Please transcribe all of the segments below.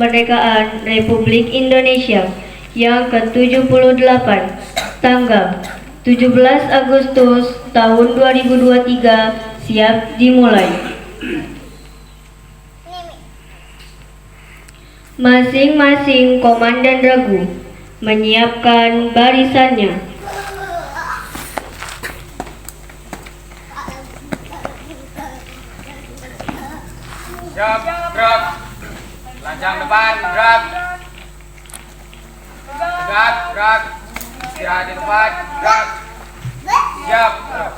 Kemerdekaan Republik Indonesia yang ke-78 tanggal 17 Agustus tahun 2023 siap dimulai. Masing-masing komandan regu menyiapkan barisannya. Siap, gerak. Lancang depan, gerak. Tegak, gerak. Istirahat di tempat, gerak. Siap, gerak.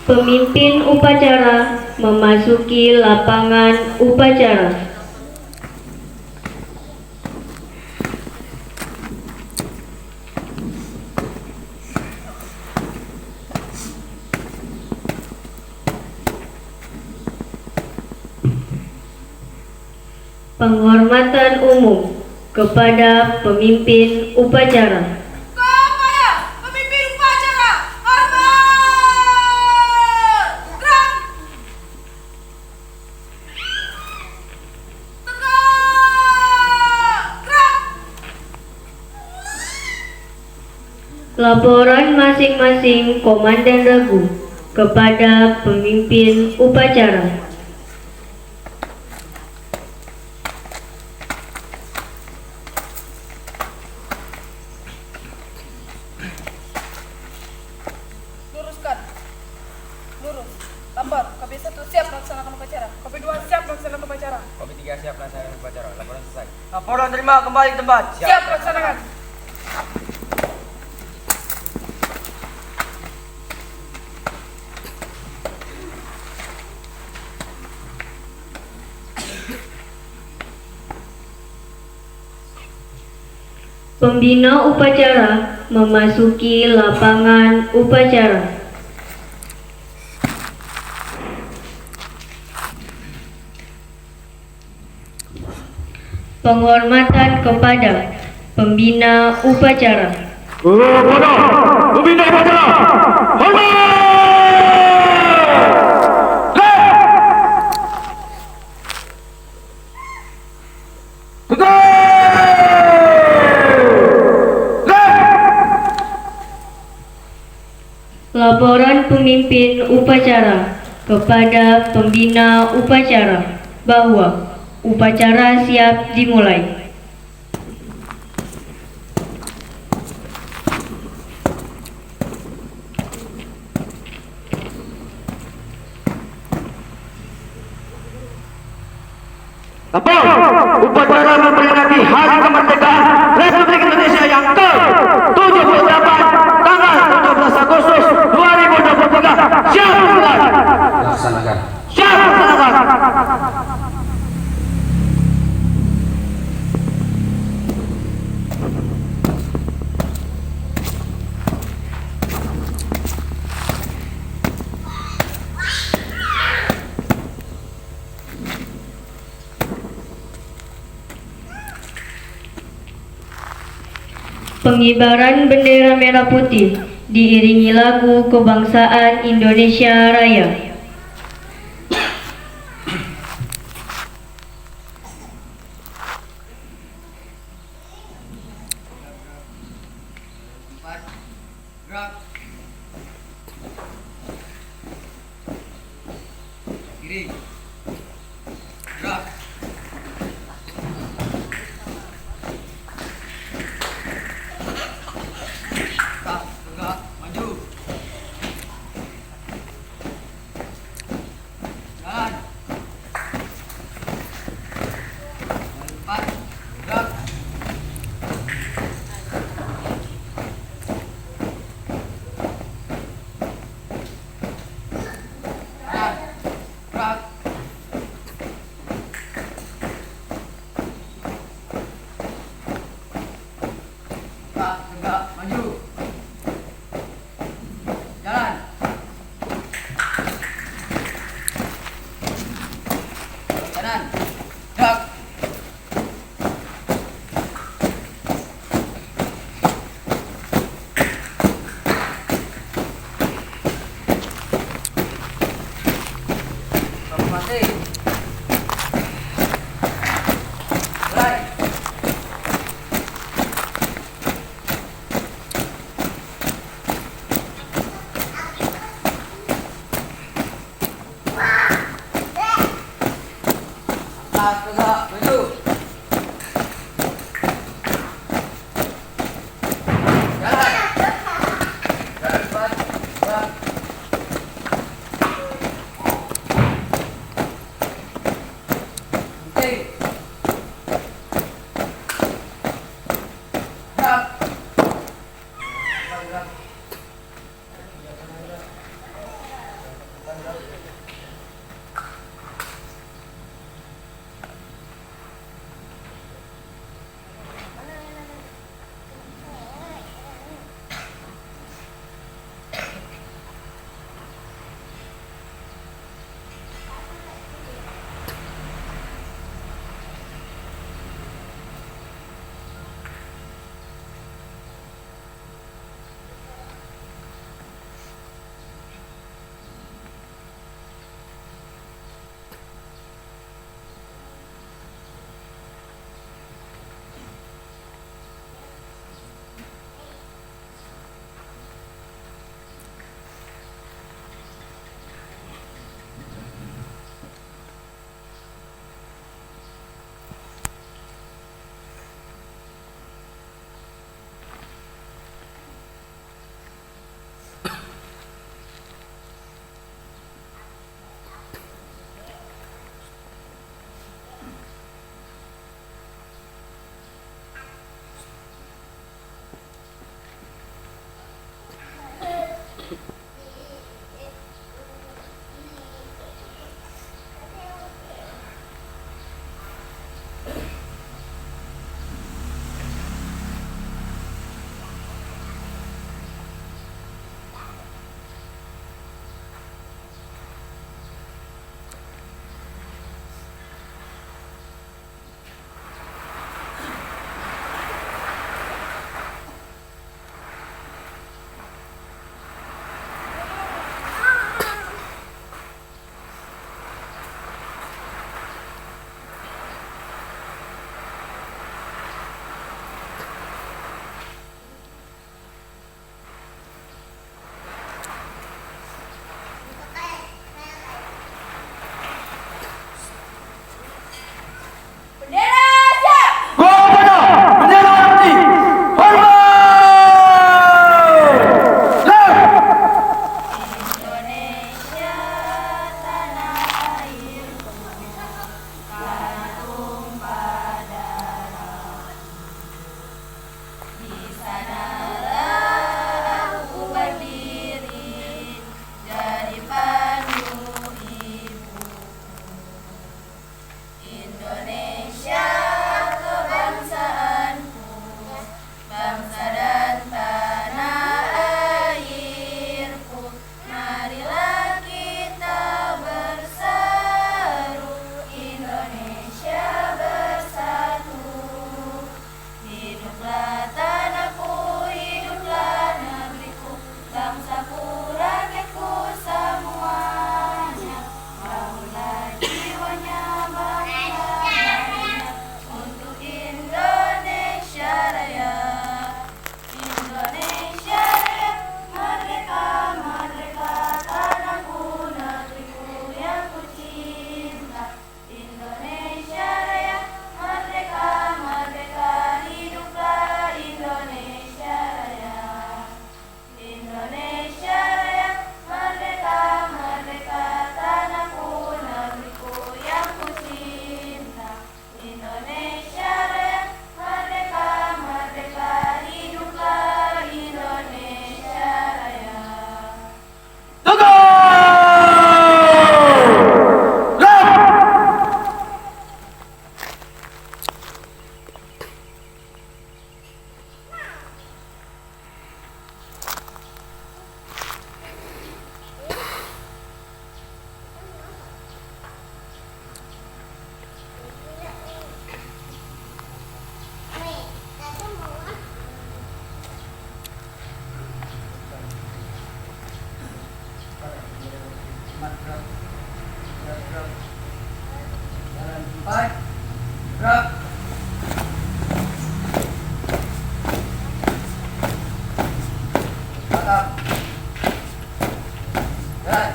Pemimpin upacara memasuki lapangan upacara. Penghormatan umum kepada pemimpin upacara. Laporan masing-masing komandan regu kepada pemimpin upacara. Luruskan. Lurus. Lapor. Kopi 1 siap melaksanakan upacara. Kopi 2 siap melaksanakan upacara. Kopi 3 siap melaksanakan upacara. Laporan selesai. Laporan terima, kembali ke tempat. Siap melaksanakan. Pembina upacara memasuki lapangan upacara. Penghormatan kepada pembina upacara. Pembina upacara. Laporan pemimpin upacara kepada pembina upacara bahwa upacara siap dimulai. Lapor, upacara memperingati Hari Kemerdekaan Republik Indonesia yang ke-78 tanggal 17 Agustus 2023 siap dimulai. Laksanakan. Siap melaksanakan. Pengibaran bendera merah putih diiringi lagu kebangsaan Indonesia Raya. Gerak. Kiri. Gerak. Tegak, maju. Tegak, maju. Jalan. Jalan cepat. Gerak. Oke. Gerak. Gerak. Baik. Gerak. Mantap. Jalan.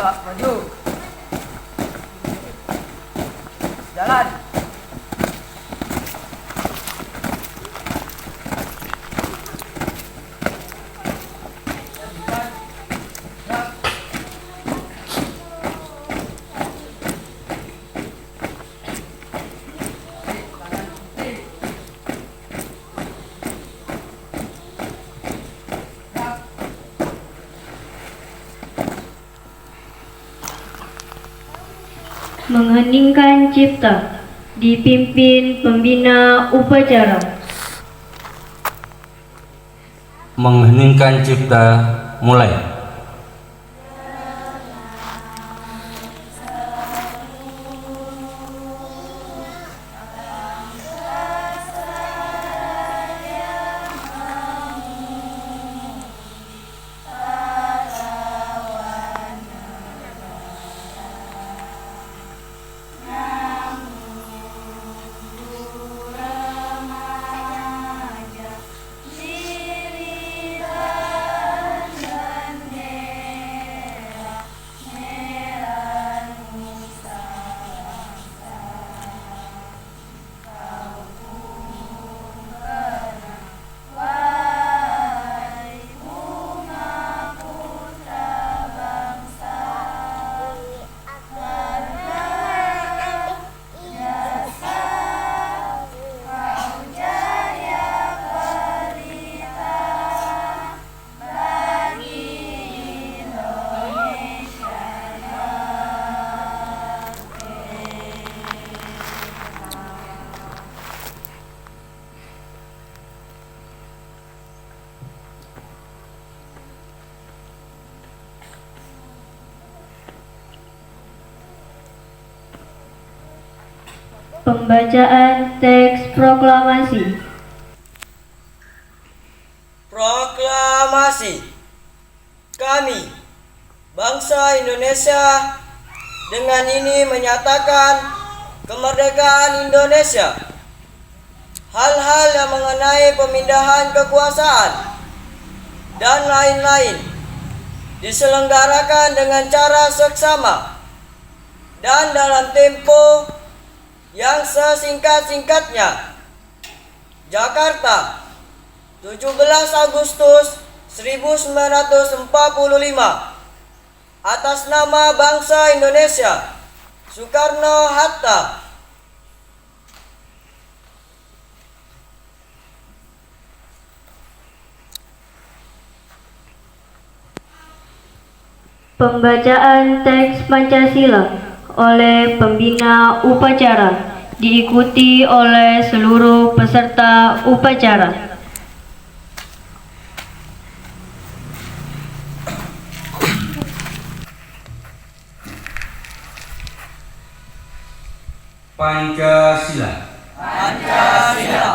Gerak maju. Jalan. Mengheningkan cipta dipimpin pembina upacara. Mengheningkan cipta mulai. Pembacaan teks proklamasi. Proklamasi. Kami, bangsa Indonesia, dengan ini menyatakan kemerdekaan Indonesia. Hal-hal yang mengenai pemindahan kekuasaan dan lain-lain diselenggarakan dengan cara seksama dan dalam tempo yang sesingkat-singkatnya. Jakarta, 17 Agustus 1945. Atas nama bangsa Indonesia, Soekarno-Hatta. Pembacaan teks Pancasila oleh pembina upacara diikuti oleh seluruh peserta upacara. Pancasila. Pancasila.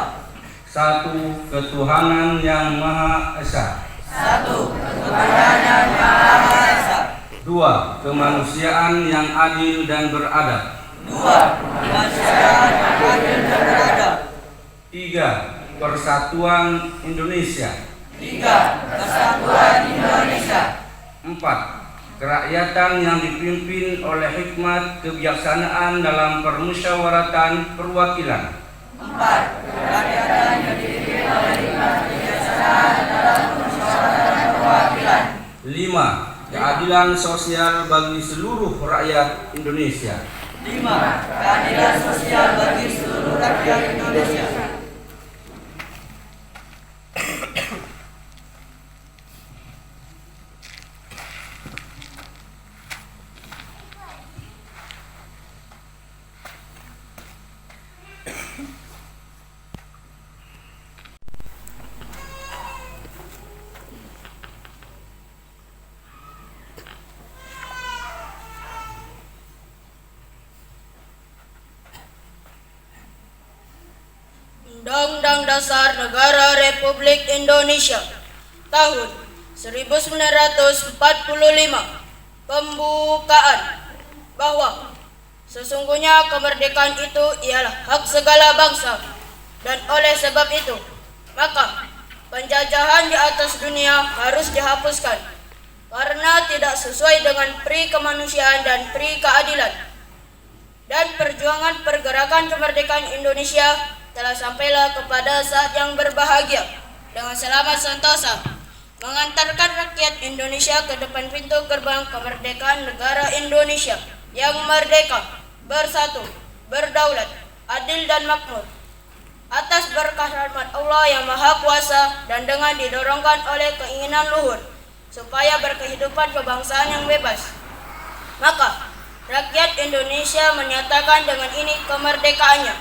Satu, ketuhanan yang Maha Esa. Dua, kemanusiaan yang adil dan beradab. Tiga, persatuan Indonesia. Empat, kerakyatan yang dipimpin oleh hikmat kebijaksanaan dalam permusyawaratan perwakilan. Lima, keadilan sosial bagi seluruh rakyat Indonesia. Undang-Undang Dasar Negara Republik Indonesia tahun 1945 pembukaan bahwa sesungguhnya kemerdekaan itu ialah hak segala bangsa, dan oleh sebab itu maka penjajahan di atas dunia harus dihapuskan. karena tidak sesuai dengan pri kemanusiaan dan pri keadilan. Dan perjuangan pergerakan kemerdekaan Indonesia telah sampailah kepada saat yang berbahagia dengan selamat sentosa mengantarkan rakyat Indonesia ke depan pintu gerbang kemerdekaan negara Indonesia yang merdeka, bersatu, berdaulat, adil dan makmur. Atas berkah rahmat Allah yang Maha Kuasa dan dengan didorongkan oleh keinginan luhur supaya berkehidupan kebangsaan yang bebas, maka rakyat Indonesia menyatakan dengan ini kemerdekaannya.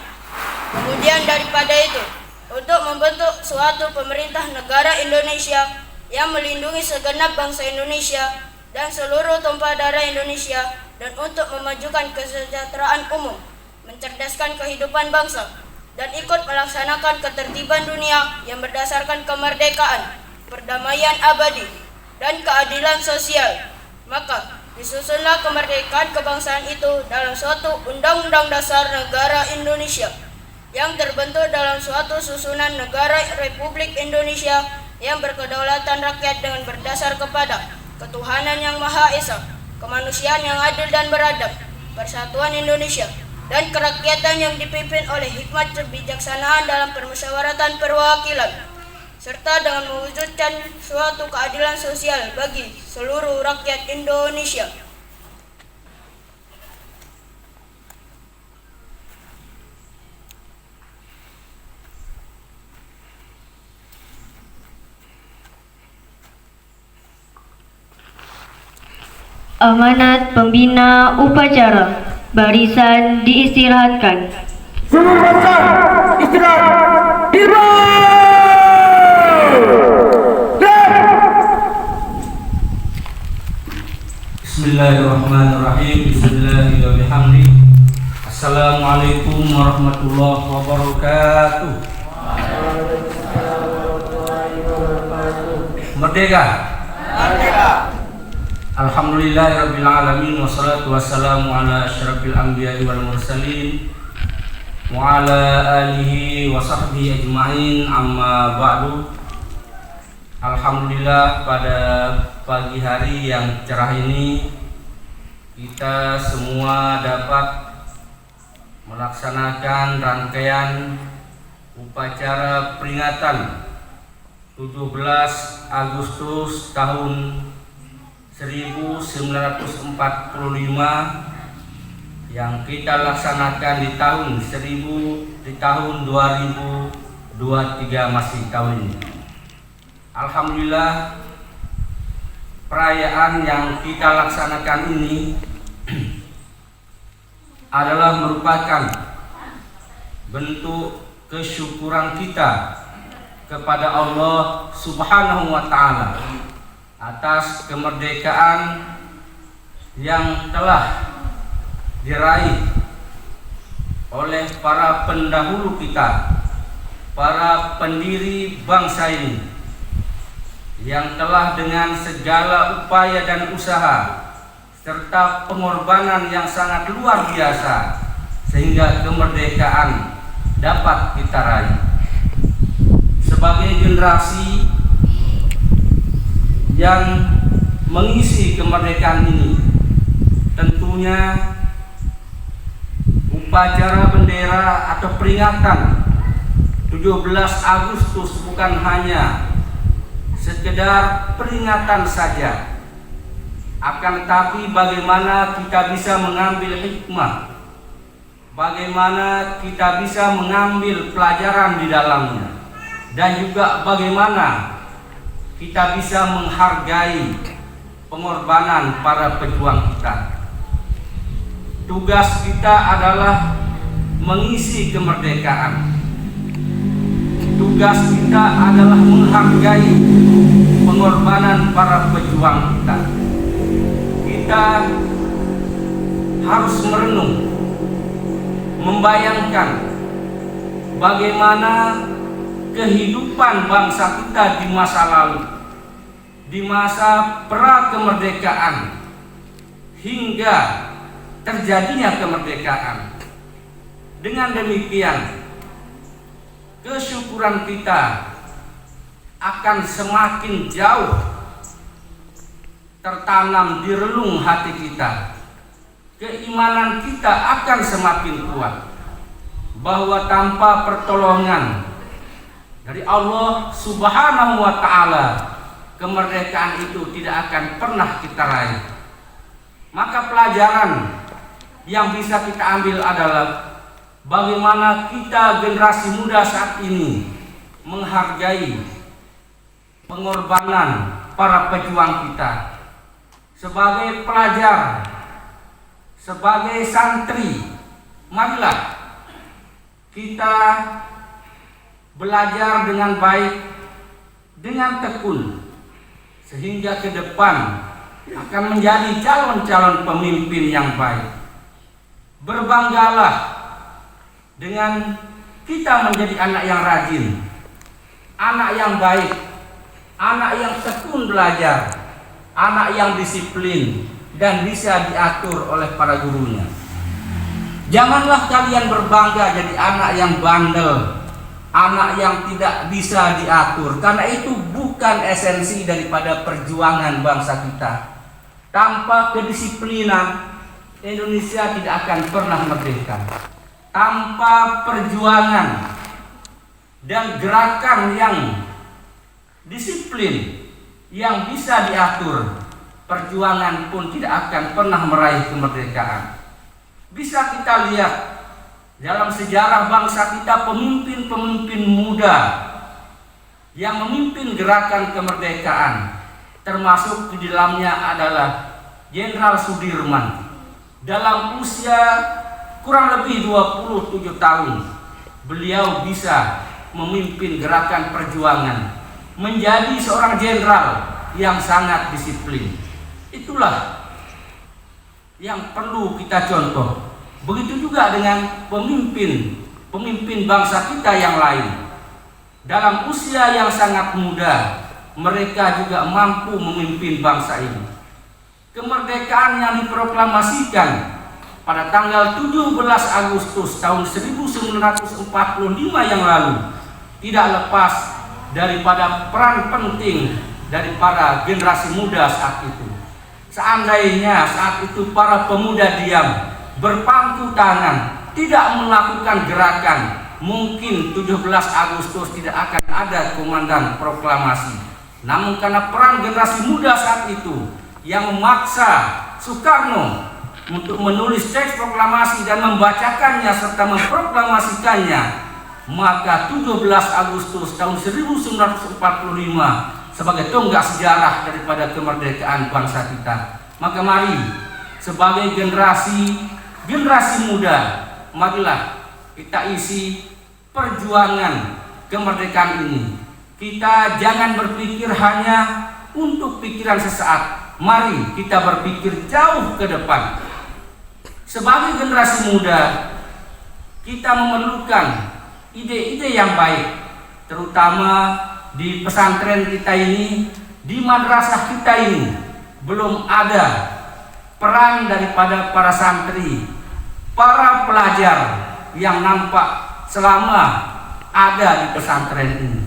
Kemudian daripada itu, untuk membentuk suatu pemerintah negara Indonesia yang melindungi segenap bangsa Indonesia dan seluruh tumpah darah Indonesia, dan untuk memajukan kesejahteraan umum, mencerdaskan kehidupan bangsa, dan ikut melaksanakan ketertiban dunia yang berdasarkan kemerdekaan, perdamaian abadi, dan keadilan sosial. Maka disusunlah kemerdekaan kebangsaan itu dalam suatu Undang-Undang Dasar Negara Indonesia yang terbentuk dalam suatu susunan negara Republik Indonesia yang berkedaulatan rakyat dengan berdasar kepada ketuhanan yang Maha Esa, kemanusiaan yang adil dan beradab, persatuan Indonesia, dan kerakyatan yang dipimpin oleh hikmat kebijaksanaan dalam permusyawaratan perwakilan, serta dengan mewujudkan suatu keadilan sosial bagi seluruh rakyat Indonesia. Amanat pembina upacara. Barisan diistirahatkan. Seluruh bangsa istirahat. Bismillahirrahmanirrahim. Bismillahirrahmanirrahim. Assalamualaikum warahmatullahi wabarakatuh. Merdeka. Merdeka. Alhamdulillahirabbil alamin wassalatu wassalamu ala asyrafil anbiya'i wal mursalin wa ala alihi wa sahbihi ajma'in, amma ba'du. Alhamdulillah, pada pagi hari yang cerah ini kita semua dapat melaksanakan rangkaian upacara peringatan 17 Agustus tahun 1945 yang kita laksanakan di tahun 2023 masih tahun ini. Alhamdulillah, perayaan yang kita laksanakan ini adalah merupakan bentuk kesyukuran kita kepada Allah Subhanahu wa Ta'ala atas kemerdekaan yang telah diraih oleh para pendahulu kita, para pendiri bangsa ini, yang telah dengan segala upaya dan usaha serta pengorbanan yang sangat luar biasa sehingga kemerdekaan dapat kita raih. Sebagai generasi yang mengisi kemerdekaan ini, tentunya upacara bendera atau peringatan 17 Agustus bukan hanya sekedar peringatan saja, akan tetapi bagaimana kita bisa mengambil hikmah, bagaimana kita bisa mengambil pelajaran di dalamnya, dan juga bagaimana kita bisa menghargai pengorbanan para pejuang kita. Tugas kita adalah mengisi kemerdekaan. Tugas kita adalah menghargai pengorbanan para pejuang kita. Kita harus merenung, membayangkan bagaimana kehidupan bangsa kita di masa lalu, di masa pra-kemerdekaan hingga terjadinya kemerdekaan. Dengan demikian, kesyukuran kita akan semakin jauh tertanam di relung hati kita, keimanan kita akan semakin kuat bahwa tanpa pertolongan dari Allah Subhanahu wa Ta'ala, kemerdekaan itu tidak akan pernah kita raih. Maka pelajaran yang bisa kita ambil adalah bagaimana kita generasi muda saat ini menghargai pengorbanan para pejuang kita. Sebagai pelajar, sebagai santri, marilah kita belajar dengan baik, dengan tekun, sehingga ke depan akan menjadi calon-calon pemimpin yang baik. Berbanggalah dengan kita menjadi anak yang rajin, anak yang baik, anak yang tekun belajar, anak yang disiplin dan bisa diatur oleh para gurunya. Janganlah kalian berbangga jadi anak yang bandel, anak yang tidak bisa diatur, karena itu bukan esensi daripada perjuangan bangsa kita. Tanpa kedisiplinan, Indonesia tidak akan pernah merdeka. Tanpa perjuangan dan gerakan yang disiplin, yang bisa diatur, perjuangan pun tidak akan pernah meraih kemerdekaan. Bisa kita lihat dalam sejarah bangsa kita, pemimpin-pemimpin muda yang memimpin gerakan kemerdekaan, termasuk di dalamnya adalah Jenderal Sudirman. Dalam usia kurang lebih 27 tahun, beliau bisa memimpin gerakan perjuangan, menjadi seorang jenderal yang sangat disiplin. Itulah yang perlu kita contoh. Begitu juga dengan pemimpin bangsa kita yang lain. Dalam usia yang sangat muda, mereka juga mampu memimpin bangsa ini. Kemerdekaan yang diproklamasikan pada tanggal 17 Agustus tahun 1945 yang lalu tidak lepas daripada peran penting dari para generasi muda saat itu. Seandainya saat itu para pemuda diam, berpangku tangan, tidak melakukan gerakan, mungkin 17 Agustus tidak akan ada komandan proklamasi. Namun karena peran generasi muda saat itu yang memaksa Soekarno untuk menulis teks proklamasi dan membacakannya serta memproklamasikannya, maka 17 Agustus tahun 1945 sebagai tonggak sejarah daripada kemerdekaan bangsa kita. Maka mari sebagai generasi muda, marilah kita isi perjuangan kemerdekaan ini. Kita jangan berpikir hanya untuk pikiran sesaat. Mari kita berpikir jauh ke depan. Sebagai generasi muda, kita memerlukan ide-ide yang baik, terutama di pesantren kita ini, di madrasah kita ini belum ada peran daripada para santri, para pelajar yang nampak selama ada di pesantren ini.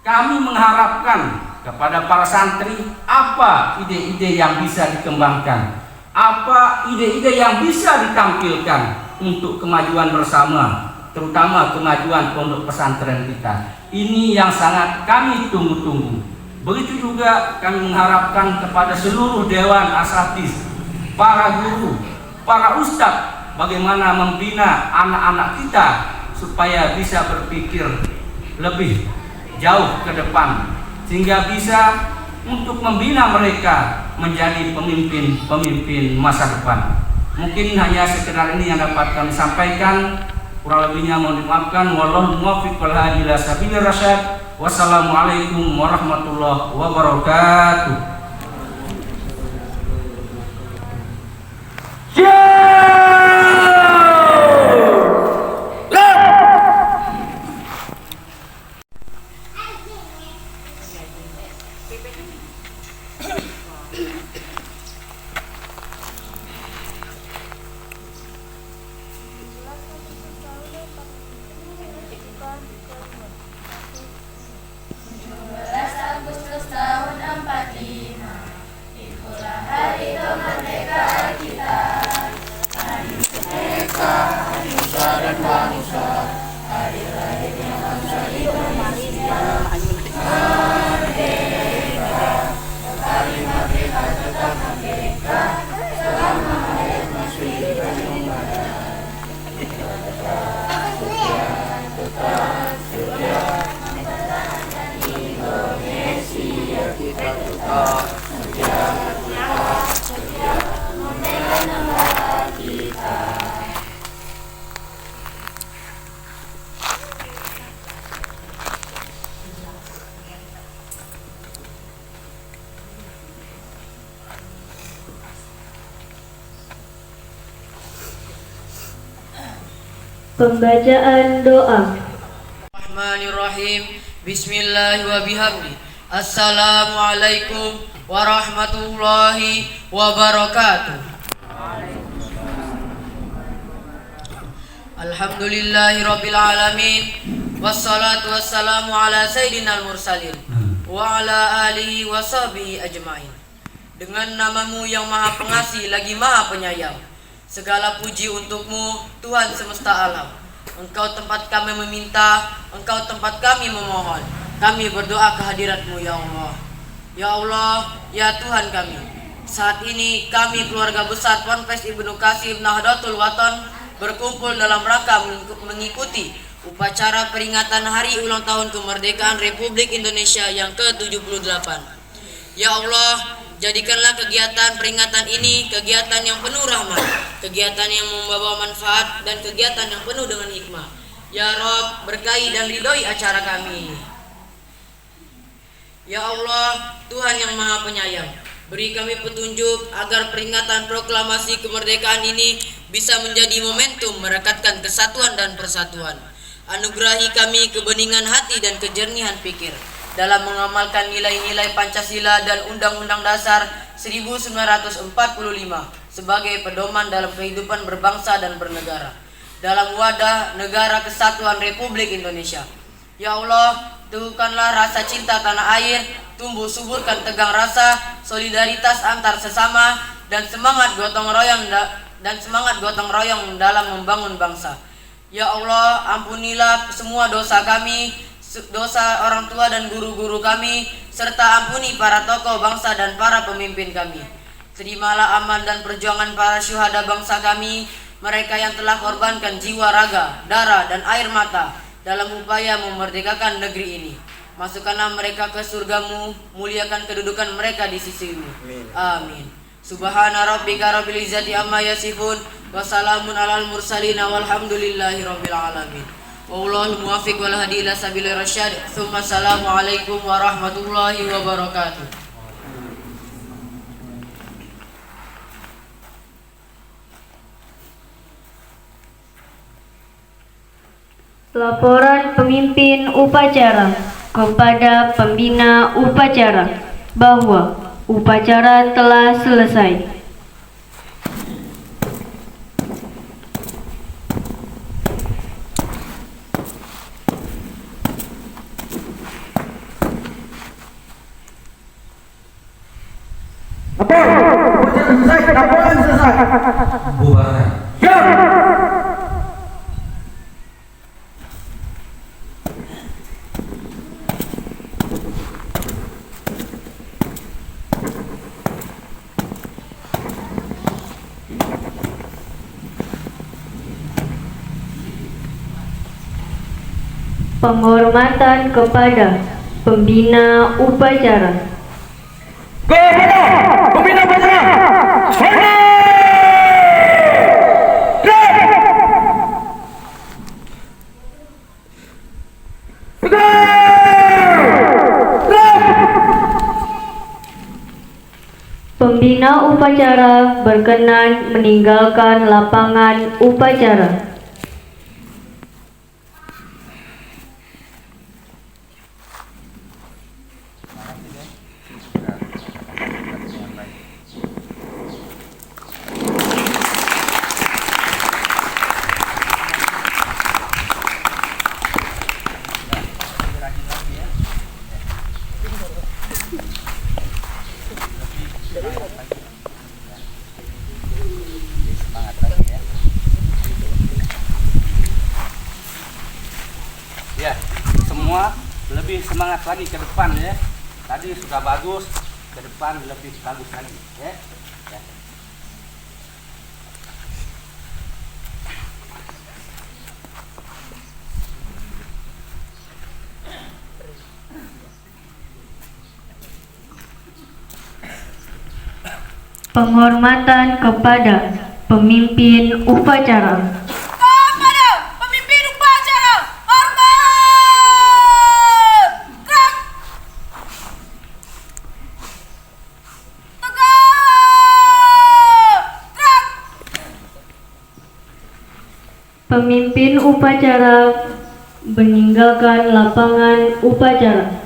Kami mengharapkan kepada para santri apa ide-ide yang bisa dikembangkan, apa ide-ide yang bisa ditampilkan untuk kemajuan bersama, terutama kemajuan pondok pesantren kita. Ini yang sangat kami tunggu-tunggu. Begitu juga kami mengharapkan kepada seluruh dewan asatidz, para guru, para ustadz, bagaimana membina anak-anak kita supaya bisa berpikir lebih jauh ke depan, sehingga bisa untuk membina mereka menjadi pemimpin masa depan. Mungkin hanya sekedar ini yang dapat kami sampaikan. Kurang lebihnya mohon dimaafkan. Wallahu muwaffiq wal hadi ila sabilir rasyad. Wassalamualaikum warahmatullahi wabarakatuh. Agustus tahun 45 Pembacaan doa. Bismillahirrahmanirrahim. Bismillah wa bihamdi. Assalamualaikum warahmatullahi wabarakatuh. Alhamdulillahi rabbil alamin. Wassalatu wassalamu ala sayyidinal mursalin wa ala alihi wa sahbihi ajmain. Dengan namamu yang maha pengasih lagi maha penyayang, segala puji untukmu Tuhan semesta alam. Engkau tempat kami meminta, Engkau tempat kami memohon. Kami berdoa kehadiratmu ya Allah. Ya Allah, ya Tuhan kami, saat ini kami keluarga besar Ponpes Ibnu Qasim Nahdlatul Wathon berkumpul dalam rangka mengikuti upacara peringatan hari ulang tahun kemerdekaan Republik Indonesia yang ke-78. Ya Allah, jadikanlah kegiatan peringatan ini kegiatan yang penuh rahmat, kegiatan yang membawa manfaat, dan kegiatan yang penuh dengan hikmah. Ya Rob, berkahi dan ridhoi acara kami ini. Ya Allah, Tuhan yang maha penyayang, beri kami petunjuk agar peringatan proklamasi kemerdekaan ini bisa menjadi momentum merekatkan kesatuan dan persatuan. Anugerahi kami kebeningan hati dan kejernihan pikir dalam mengamalkan nilai-nilai Pancasila dan Undang-Undang Dasar 1945 sebagai pedoman dalam kehidupan berbangsa dan bernegara dalam wadah negara kesatuan Republik Indonesia. Ya Allah, teguhkanlah rasa cinta tanah air, tumbuh suburkan tegang rasa solidaritas antar sesama dan semangat gotong royong dalam membangun bangsa. Ya Allah, ampunilah semua dosa kami, dosa orang tua dan guru-guru kami, serta ampuni para tokoh bangsa dan para pemimpin kami. Terimalah amal dan perjuangan para syuhada bangsa kami, mereka yang telah korbankan jiwa, raga, darah, dan air mata dalam upaya memerdekakan negeri ini. Masukkanlah mereka ke surgamu, muliakan kedudukan mereka di sisimu. Amin. Subhana rabbika rabbil izzati amma yasifun, wa salamun alal mursalin, walhamdulillahi rabbil alamin. Wallahul muwaffiq wal hadi ila sabilir rasyad. Tsumma assalamualaikum warahmatullahi wabarakatuh. Laporan pemimpin upacara kepada pembina upacara bahwa upacara telah selesai. Laporan selesai. Bubarkan. Siap. Penghormatan kepada pembina upacara. Kepada pembina upacara. Hormat. Pembina upacara berkenan meninggalkan lapangan upacara. Ya, semua lebih semangat lagi ke depan ya. Tadi sudah bagus, ke depan lebih bagus lagi ya. Ya. Penghormatan kepada pemimpin upacara. Kepada pemimpin upacara, hormat! Gerak! Tegak! Gerak! Pemimpin upacara meninggalkan lapangan upacara.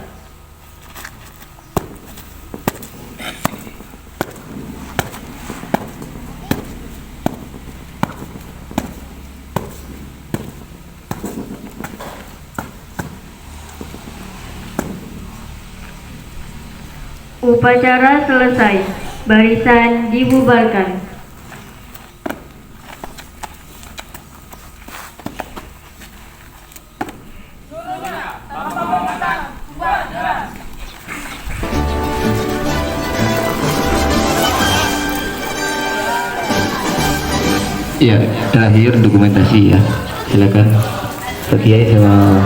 Upacara selesai, barisan dibubarkan. Ya, terakhir dokumentasi ya. Silakan Pak Kiai sama